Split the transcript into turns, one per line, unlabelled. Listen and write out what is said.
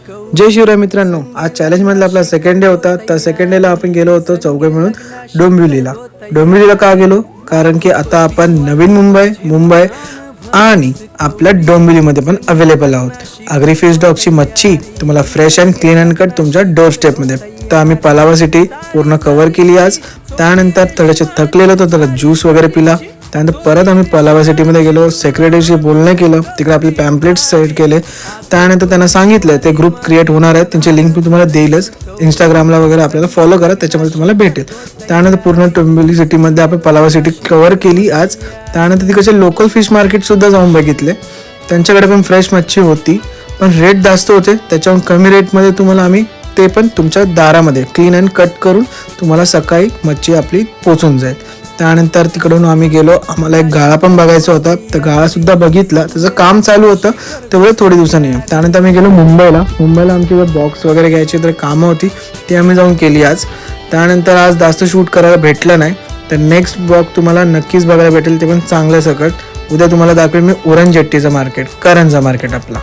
जय शिवराय मित्रांनो, आज चॅलेंजमधला आपला सेकंड डे होता. तर सेकंड डेला आपण गेलो होतो चौघे मिळून डोंबिवलीला का गेलो? कारण की आता आपण नवीन मुंबई आणि आपल्या डोंबिवलीमध्ये पण अवेलेबल आहोत. आगरी फिश डॉगची मच्छी तुम्हाला fresh and clean and cut तुमच्या डोर स्टेपमध्ये. तर आम्ही पलावा सिटी पूर्ण कव्हर केली आज. त्यानंतर थोडेसे थकलेलो होतो, त्याला ज्यूस वगैरे पिला. त्यानंतर परत आम्ही पलावा सिटीमध्ये गेलो, सेक्रेटरीशी बोलणं केलं, तिकडे आपले पॅम्पलेट्स सेट केले. त्यानंतर त्यांना सांगितलं ते ग्रुप क्रिएट होणार आहेत, त्यांची लिंक मी तुम्हाला देईलच. इंस्टाग्रामला वगैरे आपल्याला फॉलो करा, त्याच्यामध्ये तुम्हाला भेटेल. त्यानंतर पूर्ण डोंबिवली सिटीमध्ये आपण पलावा सिटी कव्हर केली आज. त्यानंतर तिकडचे लोकल फिश मार्केटसुद्धा जाऊन बघितले. त्यांच्याकडे पण फ्रेश मच्छी होती, पण रेट जास्त होते. त्याच्याहून कमी रेटमध्ये तुम्हाला आम्ही ते पण तुमच्या दारामध्ये क्लीन अँड कट करून तुम्हाला सकाळी मच्छी आपली पोचून जाईल. त्यानंतर तिकडून आम्ही गेलो, आम्हाला एक गाळा पण बघायचा होता. तर गाळासुद्धा बघितला, त्याचं काम चालू होतं तेवढं थोडे दिवसांनी. त्यानंतर आम्ही गेलो मुंबईला आमची बॉक्स वगैरे घ्यायची तर कामं होती, ती आम्ही जाऊन केली आज. त्यानंतर आज जास्त शूट करायला भेटलं नाही, तर नेक्स्ट ब्लॉग तुम्हाला नक्कीच बघायला भेटेल, ते पण चांगलं सकट. उद्या तुम्हाला दाखवेल मी उरण जेट्टीचं मार्केट, करंजा मार्केट आपला.